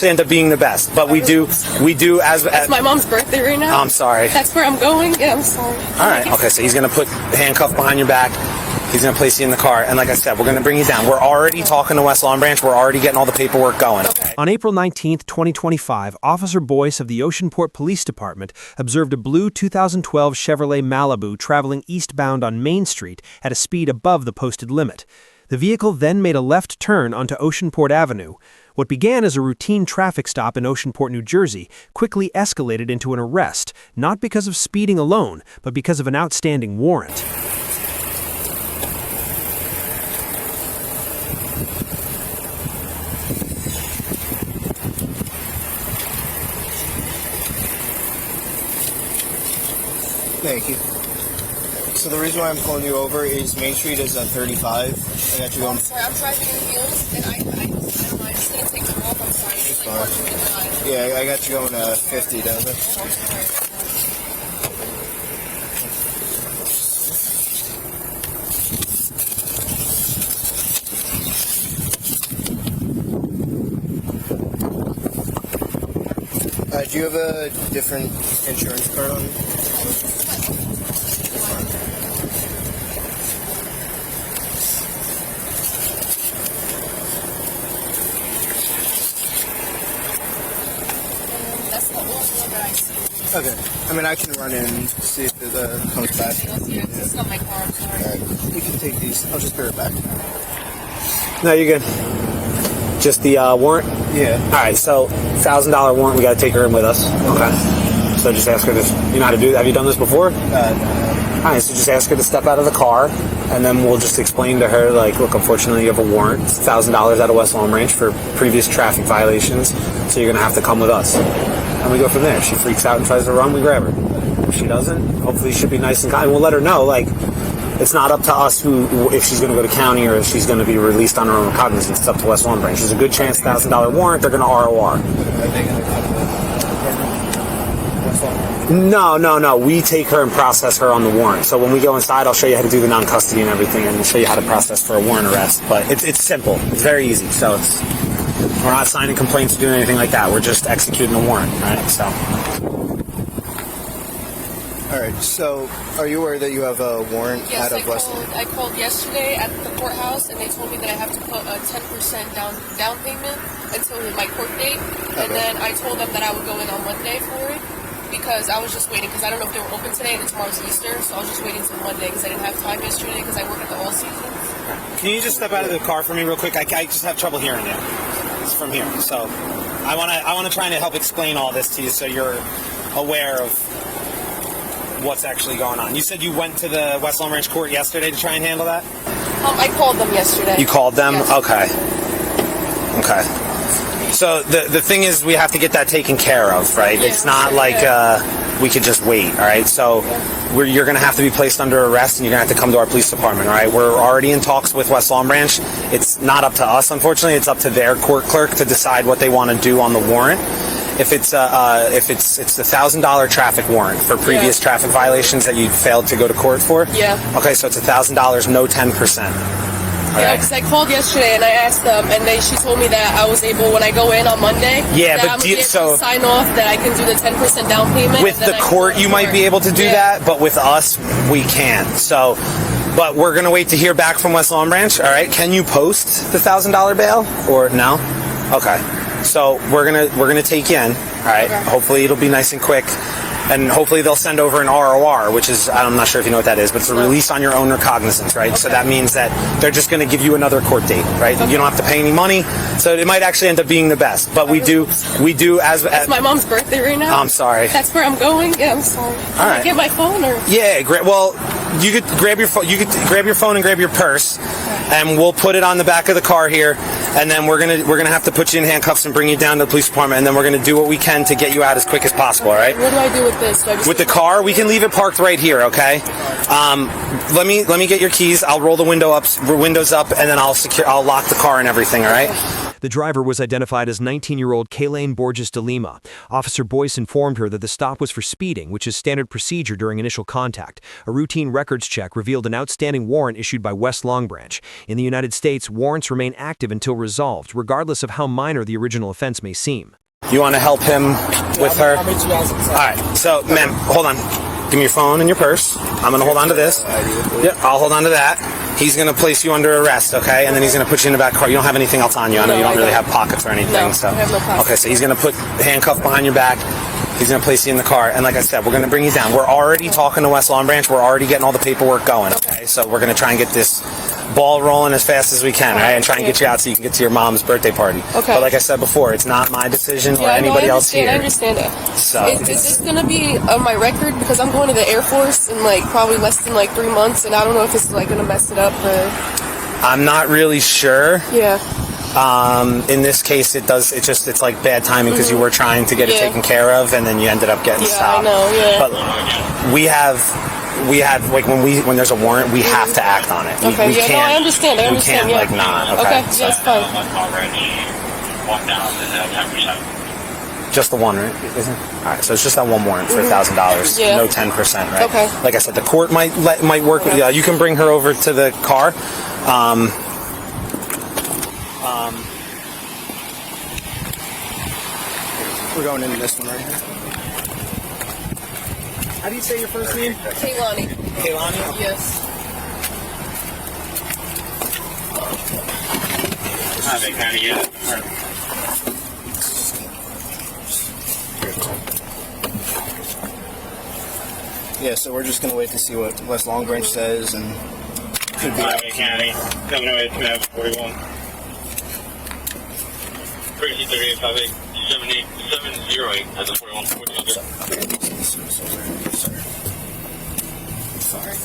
end up being the best, but we do as It's my mom's birthday right now. I'm sorry. That's where I'm going. Yeah, I'm sorry. All right. Okay, so he's gonna put handcuff behind your back. He's gonna place you in the car, and like I said, we're gonna bring you down. We're already talking to West Long Branch. We're already getting all the paperwork going. Okay. On April 19th, 2025, Officer Boyce of the Oceanport Police Department observed a blue 2012 Chevrolet Malibu traveling eastbound on Main Street at a speed above the posted limit. The vehicle then made a left turn onto Oceanport Avenue. What began as a routine traffic stop in Oceanport, New Jersey, quickly escalated into an arrest, not because of speeding alone, but because of an outstanding warrant. Thank you. So the reason why I'm pulling you over is Main Street is on 35. I got you going. I'm sorry, I'm driving in heels, and I don't know, I just need to take them off. I'm sorry. It's like watching me drive. Yeah, I got you going 50 down there. Do you have a different insurance card on you? That's the old one that I see. Okay. I mean, I can run in and see if it comes back. This is not my car, I'm sorry. Alright, you can take these. I'll just bear it back. No, you're good. Just the warrant? Yeah. All right, so $1,000 warrant. We got to take her in with us. Okay. So just ask her to. You know how to do that? Have you done this before? No. All right, so just ask her to step out of the car, and then we'll just explain to her, like, look, unfortunately, you have a warrant. It's $1,000 out of West Long Branch for previous traffic violations, so you're going to have to come with us. And we go from there. If she freaks out and tries to run, we grab her. If she doesn't, hopefully she'll be nice and kind. We'll let her know, like, it's not up to us if she's going to go to county or if she's going to be released on her own recognizance. It's up to West Long Branch. There's a good chance $1,000 warrant, they're going to ROR. No. We take her and process her on the warrant. So when we go inside, I'll show you how to do the non-custody and everything, and show you how to process for a warrant arrest. But it's simple. It's very easy. So we're not signing complaints or doing anything like that. We're just executing a warrant, right? So. Alright, so are you aware that you have a warrant out of West Long? I called yesterday at the courthouse, and they told me that I have to put a 10% down payment until my court date. And then I told them that I would go in on Monday for it, because I was just waiting, because I don't know if they were open today, and tomorrow's Easter, so I was just waiting until Monday, because I didn't have time yesterday, because I work at the All Seasons. Can you just step out of the car for me real quick? I just have trouble hearing you. It's from here. So I want to try and help explain all this to you so you're aware of what's actually going on. You said you went to the West Long Branch court yesterday to try and handle that? I called them yesterday. You called them? Yes. Okay. So the thing is, we have to get that taken care of, right? Yeah, it's not like we could just wait, all right? So you're going to have to be placed under arrest, and you're going to have to come to our police department, all right? We're already in talks with West Long Branch. It's not up to us, unfortunately. It's up to their court clerk to decide what they want to do on the warrant. If it's the $1,000 traffic warrant for previous traffic violations that you failed to go to court for. Yeah. Okay, so it's $1,000, no 10%. Yeah, because I called yesterday and I asked them, and she told me that I was able, when I go in on Monday, to sign off that I can do the 10% down payment. With the court, you might be able to do that, but with us, we can't. So, but we're gonna wait to hear back from West Long Branch. All right, can you post the $1,000 bail or no? Okay. So we're gonna take you in. All right. Okay. Hopefully it'll be nice and quick, and hopefully they'll send over an ROR, which is, I'm not sure if you know what that is, but it's a release on your own recognizance, right? Okay. So that means that they're just going to give you another court date, right? Okay. You don't have to pay any money, so it might actually end up being the best. But we do as it's my mom's birthday right now. I'm sorry. That's where I'm going. Yeah, I'm sorry. Can I get my phone or? Yeah. Well, you could grab your phone. You could grab your phone and grab your purse, and we'll put it on the back of the car here. And then we're gonna have to put you in handcuffs and bring you down to the police department, and then we're gonna do what we can to get you out as quick as possible. All right? What do I do with this? Do I just With the car, we can leave it parked right here, okay? Let me get your keys. I'll roll the windows up, and then I'll lock the car and everything, all right? The driver was identified as 19-year-old Kaylaine Borges de Lima. Officer Boyce informed her that the stop was for speeding, which is standard procedure during initial contact. A routine records check revealed an outstanding warrant issued by West Long Branch. In the United States, warrants remain active until resolved, regardless of how minor the original offense may seem. You want to help him with her? I'll meet you guys inside. All right, so, ma'am, hold on. Give me your phone and your purse. I'm going to hold on to this. Yep, I'll hold on to that. He's going to place you under arrest, okay? And then he's going to put you in the back car. You don't have anything else on you. I know you don't really have pockets or anything. No, so. I have no pockets. Okay, so he's going to put the handcuff behind your back. He's going to place you in the car. And like I said, we're going to bring you down. We're already talking to West Long Branch. We're already getting all the paperwork going, okay? So we're going to try and get this ball rolling as fast as we can, all right? And try and get you out so you can get to your mom's birthday party. Okay. But like I said before, it's not my decision or Yeah, anybody no, else here. I understand that. So Is this gonna be on my record? Because I'm going to the Air Force in like probably less than like 3 months, and I don't know if it's like gonna mess it up or. I'm not really sure. Yeah. In this case, it's like bad timing because you were trying to get it taken care of, and then you ended up getting stopped. I know. Yeah. But we have like when there's a warrant, we have to act on it. Okay. We Yeah. can't, No, I understand. We can't Yeah. like not. Okay. Okay. Yeah, it's fine. Just the one, right? All right. So it's just that one warrant for $1,000. Yeah. No 10%, right? Okay. Like I said, the court might work. Okay. Yeah. You can bring her over to the car. We're going into this one right here. How do you say your first name? Kaylani. Kaylani? Yes. Yeah, so we're just gonna wait to see what West Long Branch says, and could be. County, coming away from 41. 33858 708 as a 41. Sorry.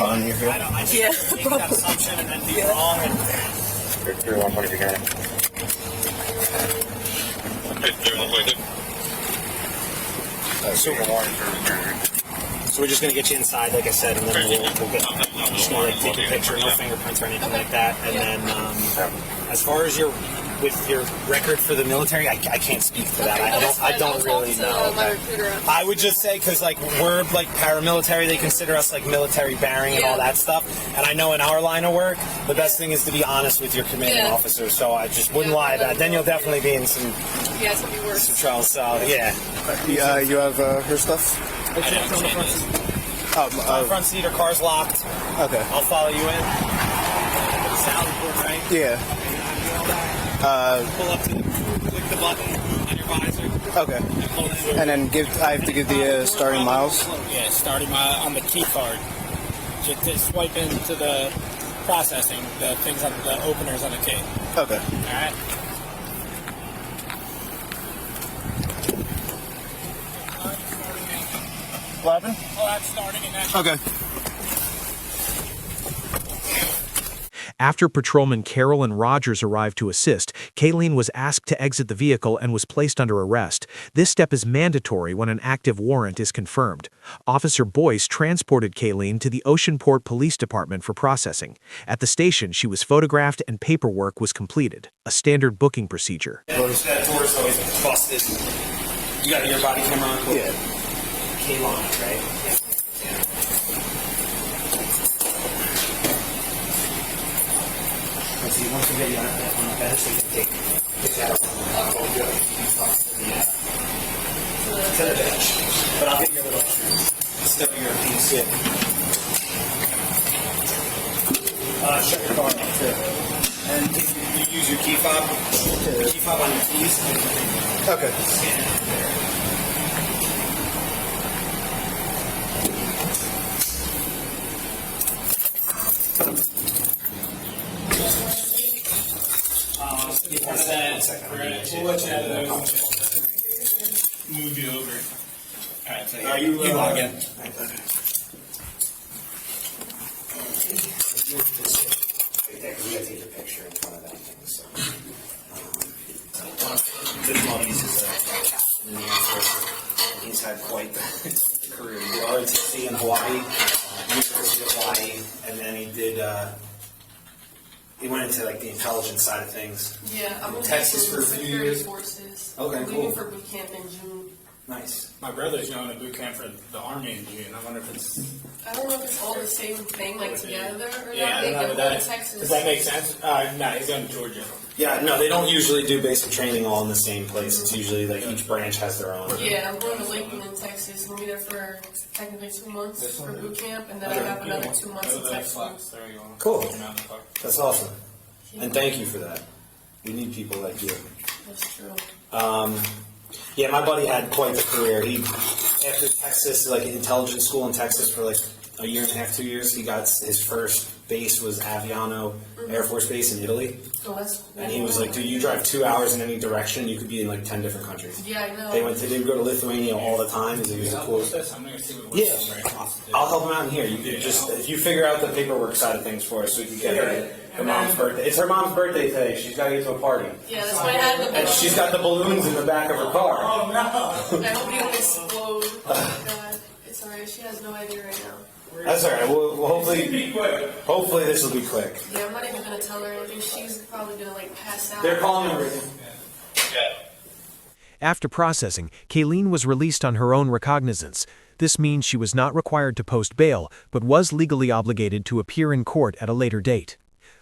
On your here. Yeah. Assumption and then be wrong. 3142 County. 3142. So we're just gonna get you inside, like I said, and then we'll get. I'm just gonna take a picture, no fingerprints or anything like that, and then as far as your record for the military, I can't speak to that. I don't really know. I would just say because like we're like paramilitary, they consider us like military bearing and all that stuff. And I know in our line of work, the best thing is to be honest with your commanding officer. So I just wouldn't lie about it. Then you'll definitely be in some It's gonna be worse. trouble. So yeah. You have her stuff? My front seat, her car's locked. Okay. I'll follow you in. Sound good, right? Yeah. Pull up to click the button on your visor. Okay. And then I have to give the starting miles. Yeah, starting on the key card. Just swipe into the processing, the things on the openers on the key. Okay. All right. What happened? Oh, that's starting in that. Okay. After patrolman Carol and Rogers arrived to assist, Kaylaine was asked to exit the vehicle and was placed under arrest. This step is mandatory when an active warrant is confirmed. Officer Boyce transported Kaylaine to the Oceanport Police Department for processing. At the station, she was photographed and paperwork was completed, a standard booking procedure. That door's always busted. You got your body camera on? Cool. Yeah. Kaylani, right? Let's see, once we get you on the bench, we can take that out. To the bench. But I'll get you a little still your piece. Yeah. Shut your car off too. And you use your key fob. Your key fob on your keys. Okay. Scan it there. Move you over. All right, so You log in. We gotta take a picture in front of that thing. So, Good buddies is a captain in the Air Force, and he's had quite the career. He did ROTC in Hawaii, University of Hawaii, and then he did. He went into like the intelligence side of things. Yeah, I'm in Texas for a few security years. forces. Okay, I'm cool. leaving for boot camp in June. Nice. My brother's going to boot camp for the Army in June. I wonder if it's... I don't know if it's all the same thing, like together or Yeah, not. I They don't know go what that to is. Texas. Does that make sense? No, he's going to Georgia. Yeah, no, they don't usually do basic training all in the same place. It's usually like each branch has their own. Yeah, I'm going to Lakeland in Texas. We'll be there for technically 2 months for boot camp, and then I have another 2 months in Texas. There you go. Cool. That's awesome. And thank you for that. We need people like you. That's true. Yeah, my buddy had quite the career. He, after Texas, like intelligence school in Texas for like a year and a half, 2 years, he got his first base was Aviano Air Force Base in Italy. Oh, that's cool. And he was like, dude, you drive 2 hours in any direction, you could be in like 10 different countries. Yeah, I know. They would go to Lithuania all the time. He was cool. I'm going to see what Yeah, I'll help him out in here. You can just, if you figure out the paperwork side of things for us, we can get her mom's birthday. It's her mom's birthday today. She's got to get to a party. Yeah, that's why I had the And she's got the balloons in the back of her car. Oh, no! I hope you don't explode. Oh my god. It's alright. She has no idea right now. That's all right. Well, hopefully this will be quick. Yeah, I'm not even gonna tell her anything. She's probably gonna like pass out. They're calling everything. After processing, Kayleen was released on her own recognizance. This means she was not required to post bail, but was legally obligated to appear in court at a later date.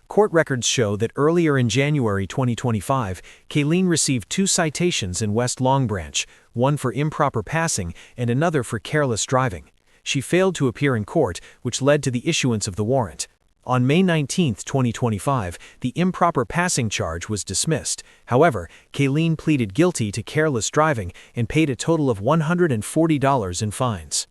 Court records show that earlier in January 2025, Kayleen received 2 citations in West Long Branch, one for improper passing and another for careless driving. She failed to appear in court, which led to the issuance of the warrant. On May 19, 2025, the improper passing charge was dismissed. However, Kayleen pleaded guilty to careless driving and paid a total of $140 in fines.